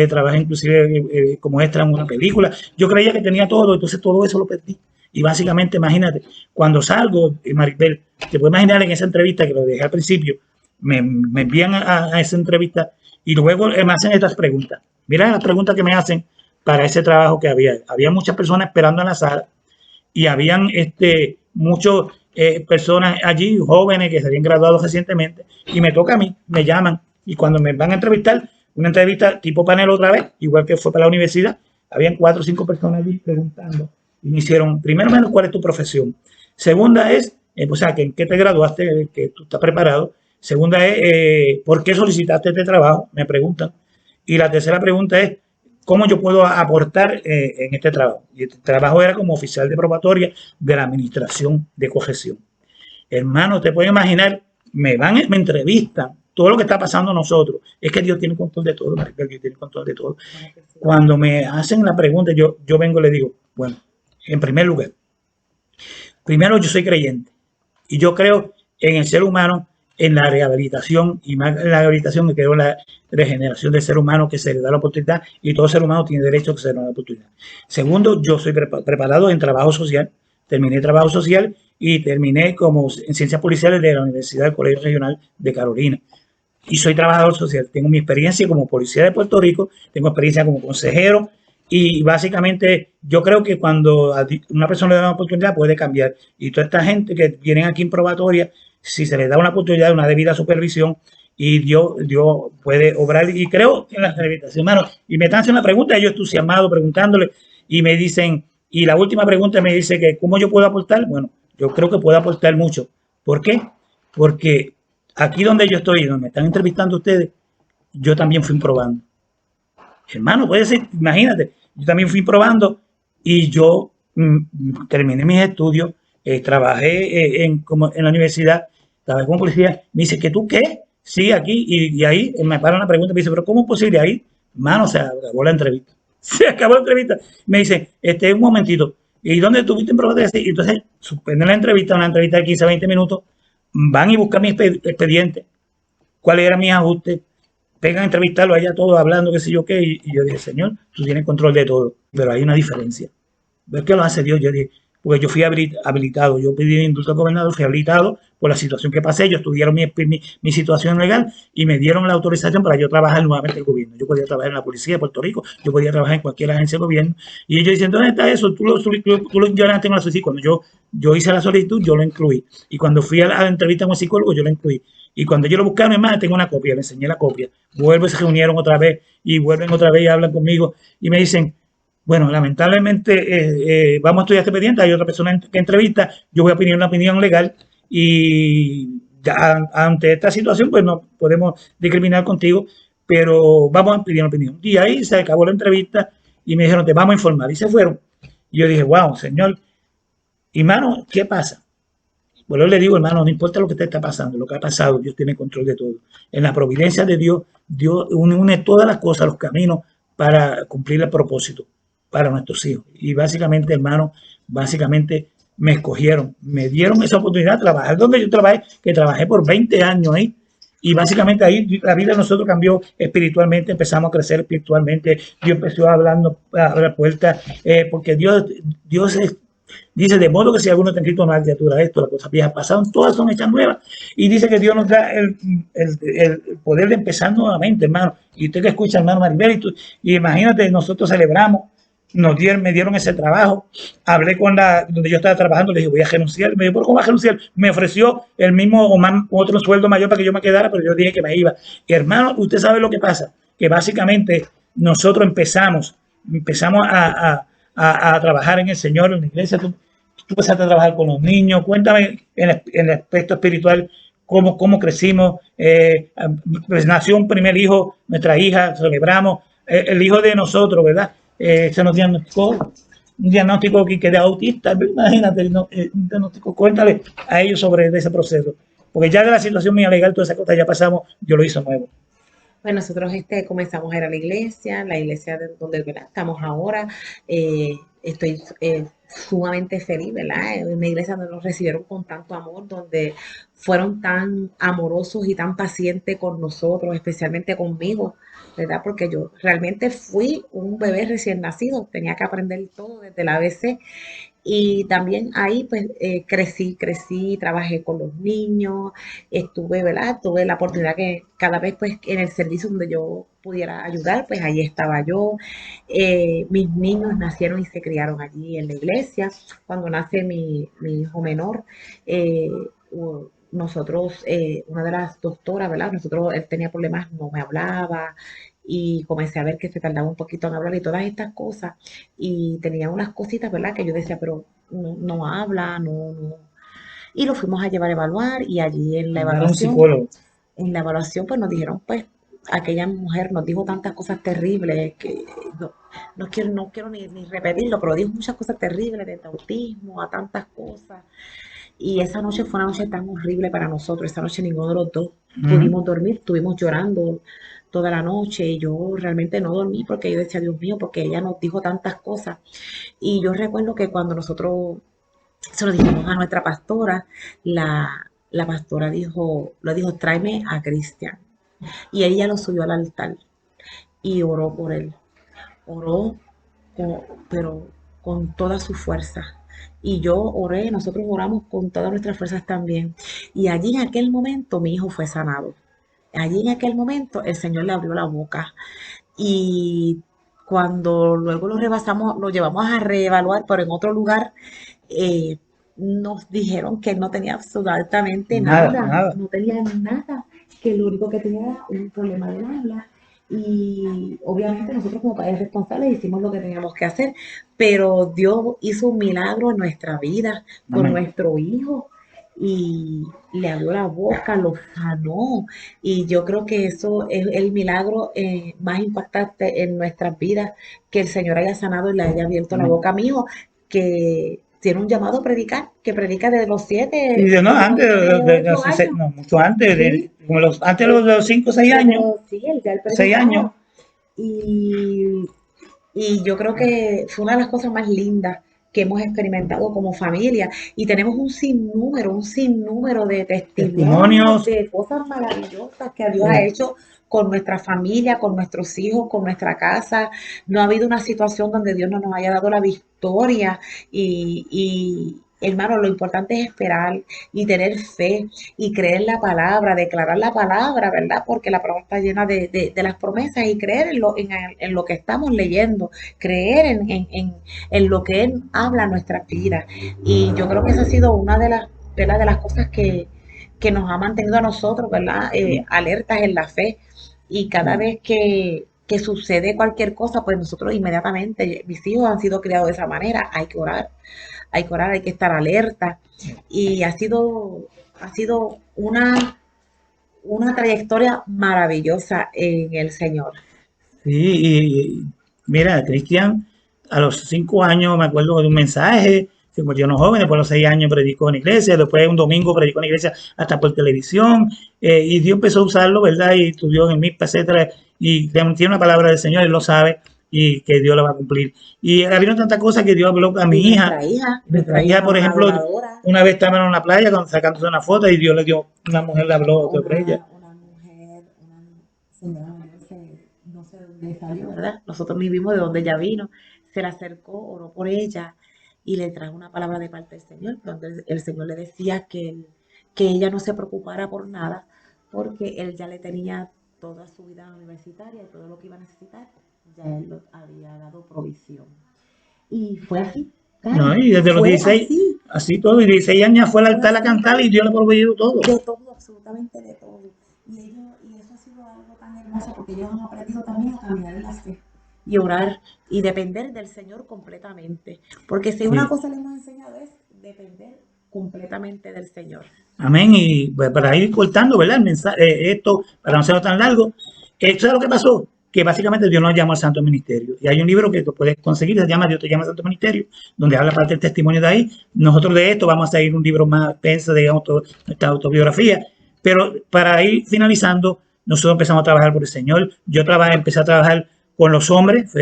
Trabajé inclusive como extra en una película. Yo creía que tenía todo, entonces todo eso lo perdí. Y básicamente, imagínate, cuando salgo, Maribel, te puedes imaginar en esa entrevista que lo dejé al principio, me envían a esa entrevista y luego me hacen estas preguntas. Mira las preguntas que me hacen para ese trabajo que había. Había muchas personas esperando en la sala y habían muchas personas allí, jóvenes que se habían graduado recientemente, y me toca a mí, me llaman, y cuando me van a entrevistar, una entrevista tipo panel otra vez, igual que fue para la universidad, habían 4 o 5 personas allí preguntando, y me hicieron, primero menos, ¿cuál es tu profesión? Segunda es, o sea, ¿en qué te graduaste? ¿Que tú estás preparado? Segunda es, ¿por qué solicitaste este trabajo? Me preguntan. Y la tercera pregunta es, ¿cómo yo puedo aportar en este trabajo? Y este trabajo era como oficial de probatoria de la Administración de Corrección. Hermano, te puedes imaginar, me entrevistan, todo lo que está pasando a nosotros. Es que Dios tiene control de todo, Dios tiene control de todo. Cuando me hacen la pregunta, yo vengo y le digo, bueno, en primer lugar, primero yo soy creyente y yo creo en el ser humano, en la rehabilitación y más en la rehabilitación que creo en la regeneración del ser humano que se le da la oportunidad y todo ser humano tiene derecho a que se le da la oportunidad. Segundo, yo soy preparado en trabajo social, terminé trabajo social y terminé como en ciencias policiales de la Universidad del Colegio Regional de Carolina. Y soy trabajador social, tengo mi experiencia como policía de Puerto Rico, tengo experiencia como consejero y básicamente yo creo que cuando a una persona le da una oportunidad puede cambiar. Y toda esta gente que vienen aquí en probatoria, si se les da una oportunidad, una debida supervisión, y Dios puede obrar. Y creo en la rehabilitación, hermano. Y me están haciendo una pregunta, yo entusiasmado preguntándole, y me dicen, y la última pregunta me dice que ¿cómo yo puedo aportar? Bueno, yo creo que puedo aportar mucho. ¿Por qué? Porque aquí donde yo estoy, donde me están entrevistando ustedes, yo también fui probando. Hermano, puede ser, imagínate, yo también fui probando y yo terminé mis estudios, trabajé como en la universidad, trabajé como policía. Me dice, ¿que tú qué? Sí, aquí, y ahí me para una pregunta, me dice, ¿pero cómo es posible? Ahí, hermano, se acabó la entrevista. Se acabó la entrevista. Me dice, un momentito, ¿y dónde estuviste en pruebas de? Y entonces suspenden la entrevista, una entrevista de 15 a 20 minutos, van y buscan mi expediente, cuáles eran mis ajustes, vengan a entrevistarlo allá todos hablando, qué sé yo qué, y yo dije, Señor, tú tienes control de todo, pero hay una diferencia. ¿Ves que lo hace Dios? Yo dije, porque yo fui habilitado, yo pedí indulto al gobernador, fui habilitado por la situación que pasé, ellos estudiaron mi situación legal y me dieron la autorización para yo trabajar nuevamente en el gobierno. Yo podía trabajar en la policía de Puerto Rico, yo podía trabajar en cualquier agencia de gobierno. Y ellos dicen, ¿dónde está eso? Tú lo llenaste en la solicitud. Cuando yo hice la solicitud, yo lo incluí. Y cuando fui a la entrevista con el psicólogo, yo lo incluí. Y cuando yo lo buscaron, hermano, tengo una copia, le enseñé la copia. Vuelvo y se reunieron otra vez y vuelven otra vez y hablan conmigo y me dicen, bueno, lamentablemente vamos a estudiar este expediente, hay otra persona que entrevista, yo voy a pedir una opinión legal y ya ante esta situación pues no podemos discriminar contigo, pero vamos a pedir una opinión. Y ahí se acabó la entrevista y me dijeron, te vamos a informar y se fueron. Y yo dije, wow, Señor, hermano, ¿qué pasa? Bueno, le digo, hermano, no importa lo que te está pasando, lo que ha pasado, Dios tiene control de todo. En la providencia de Dios, Dios une todas las cosas, los caminos para cumplir el propósito para nuestros hijos. Y básicamente, hermano, me escogieron, me dieron esa oportunidad de trabajar donde yo trabajé, que trabajé por 20 años ahí. Y básicamente ahí la vida de nosotros cambió espiritualmente, empezamos a crecer espiritualmente. Dios empezó hablando a la puerta, porque Dios dice, de modo que si alguno está escrito una criatura, esto, las cosas viejas pasaron, todas son hechas nuevas. Y dice que Dios nos da el poder de empezar nuevamente, hermano. Y usted que escucha, hermano Maribel, y imagínate, nosotros celebramos, me dieron ese trabajo, hablé con donde yo estaba trabajando, le dije, voy a renunciar. Me dijo, ¿por cómo vas a renunciar? Me ofreció el mismo o otro sueldo mayor para que yo me quedara, pero yo dije que me iba. Y hermano, usted sabe lo que pasa, que básicamente nosotros empezamos a trabajar en el Señor, en la iglesia. Tú empezaste a trabajar con los niños. Cuéntame en el aspecto espiritual cómo crecimos. Pues nació un primer hijo, nuestra hija, celebramos el hijo de nosotros, ¿verdad? Se nos diagnosticó un diagnóstico que de autista, imagínate, un diagnóstico, cuéntale a ellos sobre ese proceso. Porque ya de la situación mía legal, todas esas cosas ya pasamos, yo lo hice nuevo. Pues nosotros comenzamos a ir a la iglesia donde, ¿verdad?, estamos ahora. Estoy sumamente feliz, ¿verdad? En una iglesia donde nos recibieron con tanto amor, donde fueron tan amorosos y tan pacientes con nosotros, especialmente conmigo, ¿verdad? Porque yo realmente fui un bebé recién nacido, tenía que aprender todo desde la ABC. Y también ahí pues crecí, trabajé con los niños, estuve, ¿verdad? Tuve la oportunidad que cada vez pues en el servicio donde yo pudiera ayudar, pues ahí estaba yo. Mis niños nacieron y se criaron allí en la iglesia. Cuando nace mi hijo menor, eh, nosotros, una de las doctoras, ¿verdad? Nosotros, él tenía problemas, no me hablaba y comencé a ver que se tardaba un poquito en hablar y todas estas cosas y tenía unas cositas, ¿verdad? Que yo decía, pero no habla, no. Y lo fuimos a llevar a evaluar y allí Era un psicólogo. en la evaluación pues nos dijeron, pues, aquella mujer nos dijo tantas cosas terribles que no quiero ni repetirlo, pero dijo muchas cosas terribles de autismo, a tantas cosas. Y esa noche fue una noche tan horrible para nosotros. Esa noche ninguno de los dos pudimos dormir, estuvimos llorando toda la noche y yo realmente no dormí porque yo decía, Dios mío, porque ella nos dijo tantas cosas. Y yo recuerdo que cuando nosotros se lo dijimos a nuestra pastora, la pastora le dijo, tráeme a Cristian. Y ella lo subió al altar y oró por él. Oró, con- pero con toda su fuerza. Y yo oré, nosotros oramos con todas nuestras fuerzas también. Y allí en aquel momento mi hijo fue sanado. Allí en aquel momento el Señor le abrió la boca y cuando luego lo rebasamos, lo llevamos a reevaluar, pero en otro lugar, eh, nos dijeron que él no tenía absolutamente Nada, nada, nada. no tenía nada, que lo único que tenía era un problema del habla. Y obviamente nosotros como padres responsables hicimos lo que teníamos que hacer, pero Dios hizo un milagro en nuestra vida con Amén. nuestro hijo y le abrió la boca, lo sanó. Y yo creo que eso es el milagro más impactante en nuestras vidas, que el Señor haya sanado y le haya abierto la Amén. boca a mi hijo, que tiene un llamado a predicar, que predica desde los Y 7, no, desde los antes, 8 años. no, mucho antes, Sí, como antes de los 5 o 6 años, sí, él ya él 6 años. predicaba. Y, y yo creo que fue una de las cosas más lindas que hemos experimentado como familia. Y tenemos un sinnúmero de testimonios Testimonios. de cosas maravillosas que Dios ha hecho con nuestra familia, con nuestros hijos, con nuestra casa. No ha habido una situación donde Dios no nos haya dado la victoria. Hermano, lo importante es esperar y tener fe y creer la palabra, declarar la palabra, ¿verdad? Porque la palabra está llena de las promesas y creer en lo que estamos leyendo, creer en lo que Él habla en nuestras vidas. Y yo creo que esa ha sido una de ¿verdad?, de las cosas que nos ha mantenido a nosotros, ¿verdad? Alertas en la fe. Y cada vez que sucede cualquier cosa, pues nosotros inmediatamente, mis hijos han sido criados de esa manera, hay que orar, hay que estar alerta. Y ha sido una trayectoria maravillosa en el Señor. Sí, mira, Cristian, a los 5 años me acuerdo de un mensaje, se convirtió en joven, después a los 6 años predicó en iglesia, después un domingo predicó en iglesia hasta por televisión, y Dios empezó a usarlo, ¿verdad? Y estudió en MIPA, etcétera, y tiene una palabra del Señor, él lo sabe, y que Dios la va a cumplir. Y había tantas cosas que Dios habló a mi Y hija. Nuestra hija, es por una ejemplo, adoradora, una vez estaban en la playa sacándose una foto y Dios le dio, una mujer le habló sobre ella. una mujer, una señora mayor, no sé de dónde salió, ¿verdad? Nosotros ni vimos de dónde ella vino. Se le acercó, oró por ella y le trajo una palabra de parte del Señor, donde el Señor le decía que ella no se preocupara por nada, porque Él ya le tenía toda su vida universitaria y todo lo que iba a necesitar, ya Él lo había dado provisión. Y fue así, No, Karen, y desde los fue 16, así, así todo, y 16 años fue al fue altar a así, cantar y Dios le ha proveído todo. de todo, absolutamente de todo. Y eso ha sido algo tan hermoso porque ellos han aprendido también a caminar en la fe y orar y depender del Señor completamente. Porque si una Sí. cosa le hemos enseñado es depender completamente del Señor. Amén. Y pues, para ir cortando, ¿verdad? El mensaje, esto, para no hacerlo tan largo, ¿sabes lo que pasó? que básicamente Dios nos llama al Santo Ministerio. Y hay un libro que tú puedes conseguir, se llama Dios te llama al Santo Ministerio, donde habla parte del testimonio de ahí. Nosotros de esto vamos a seguir un libro más extenso de nuestra autobiografía. Pero para ir finalizando, nosotros empezamos a trabajar por el Señor. Empecé a trabajar con los hombres,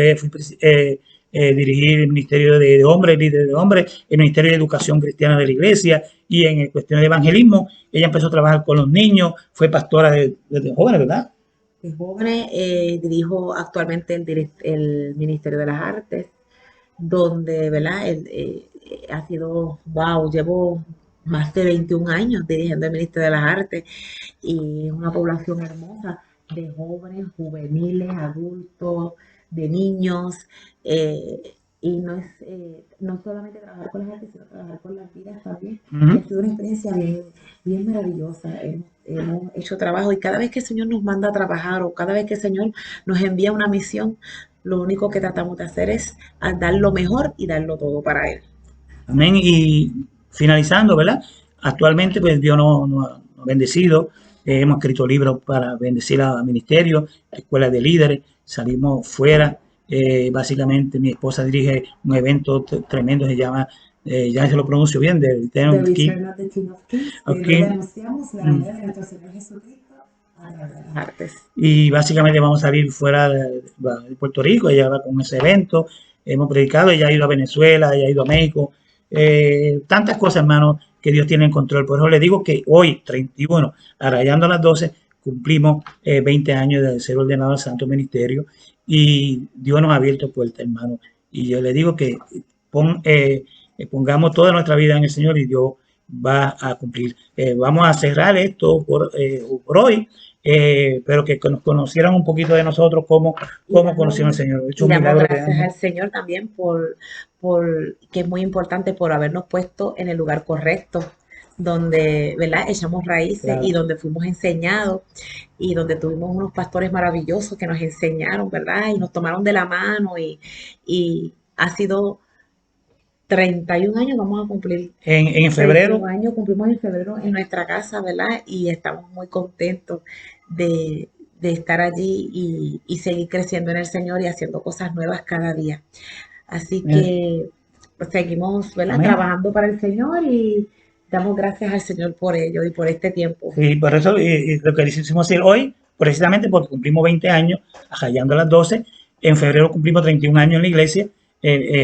dirigir el Ministerio de Hombres, líder de hombres, el Ministerio de Educación Cristiana de la Iglesia, y en cuestiones de evangelismo. Ella empezó a trabajar con los niños, fue pastora de jóvenes, ¿verdad? De jóvenes, dirijo actualmente el Ministerio de las Artes, donde, ¿verdad? Ha sido, wow, llevo más de 21 años dirigiendo el Ministerio de las Artes y es una población hermosa de jóvenes, juveniles, adultos, de niños. Y no solamente trabajar con las artes, sino trabajar con las vidas también. Y ha sido una experiencia bien, bien maravillosa. Hemos hecho trabajo y cada vez que el Señor nos manda a trabajar o cada vez que el Señor nos envía una misión, lo único que tratamos de hacer es dar lo mejor y darlo todo para Él. Amén. Y finalizando, ¿verdad? Actualmente, pues Dios nos ha bendecido. Hemos escrito libros para bendecir a ministerios, a escuelas de líderes. Salimos fuera. Básicamente, mi esposa dirige un evento tremendo, se llama, ya se lo pronuncio bien, The Return of the King of Kings, donde anunciamos la venida de nuestro Señor Jesucristo a través de las artes. Y básicamente vamos a salir fuera de Puerto Rico. Ella va con ese evento. Hemos predicado, ella ha ido a Venezuela, ella ha ido a México. Tantas cosas, hermano, que Dios tiene en control. Por eso le digo que hoy, 31, rayando las 12, cumplimos 20 años de ser ordenado al Santo Ministerio y Dios nos ha abierto puertas, hermano. Y yo le digo que pongamos toda nuestra vida en el Señor y Dios va a cumplir. Vamos a cerrar esto por hoy. Pero que nos conocieran un poquito de nosotros, cómo conocieron al Señor. Y damos gracias al Señor también por, que es muy importante, por habernos puesto en el lugar correcto, donde, ¿verdad?, echamos raíces, claro, y donde fuimos enseñados y donde tuvimos unos pastores maravillosos que nos enseñaron, ¿verdad?, y nos tomaron de la mano y ha sido 31 años, vamos a cumplir. En febrero. Años, cumplimos en febrero en nuestra casa, ¿verdad? Y estamos muy contentos de estar allí y seguir creciendo en el Señor y haciendo cosas nuevas cada día. Así que pues, seguimos, ¿verdad?, amén, trabajando para el Señor y damos gracias al Señor por ello y por este tiempo. Sí, por eso lo que hicimos hacer hoy, precisamente porque cumplimos 20 años, hallando las 12, en febrero cumplimos 31 años en la iglesia,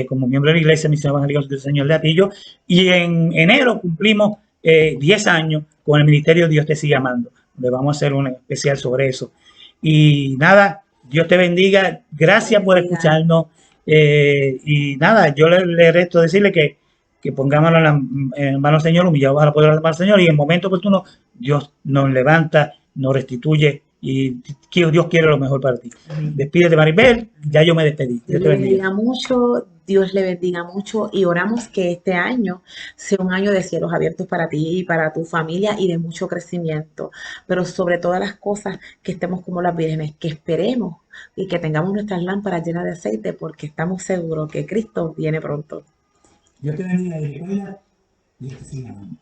como miembro de la Iglesia Misión Evangélica del Señor de Atillo, y en enero cumplimos 10 años con el ministerio Dios te sigue amando, donde vamos a hacer un especial sobre eso. Y nada, Dios te bendiga, gracias por escucharnos, y nada, yo le resto decirle que pongámonos en manos del Señor, humillados a la poder de las manos del Señor, y en momento oportuno Dios nos levanta, nos restituye, y Dios quiere lo mejor para ti. Despídete, Maribel, ya yo me despedí. Dios te bendiga mucho, Dios le bendiga mucho y oramos que este año sea un año de cielos abiertos para ti y para tu familia y de mucho crecimiento, pero sobre todas las cosas que estemos como las vírgenes, que esperemos y que tengamos nuestras lámparas llenas de aceite porque estamos seguros que Cristo viene pronto. Dios te bendiga y recuerda, Dios te sigue amando.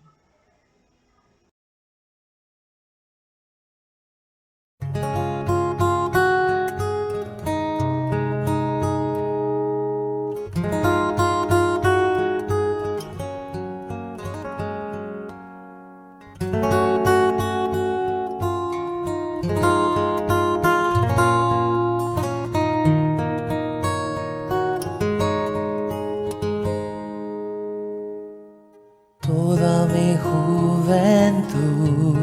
Toda mi juventud,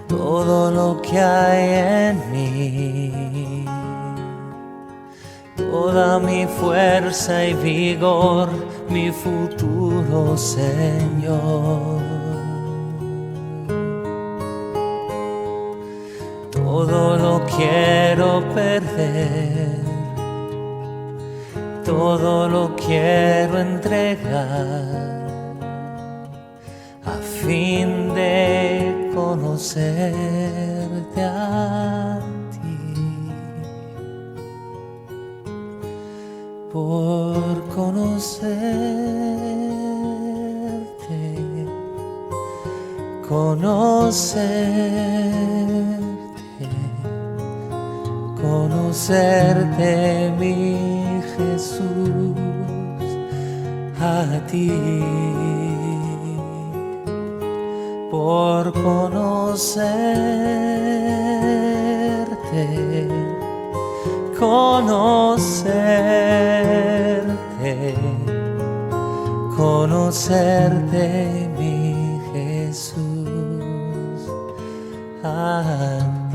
todo lo que hay en mí, toda mi fuerza y vigor, mi futuro, Señor. Todo lo quiero perder, todo lo quiero entregar a fin de conocerte a ti, por conocerte conocerte, mi Jesús, a ti, por conocerte, conocerte, mi Jesús, a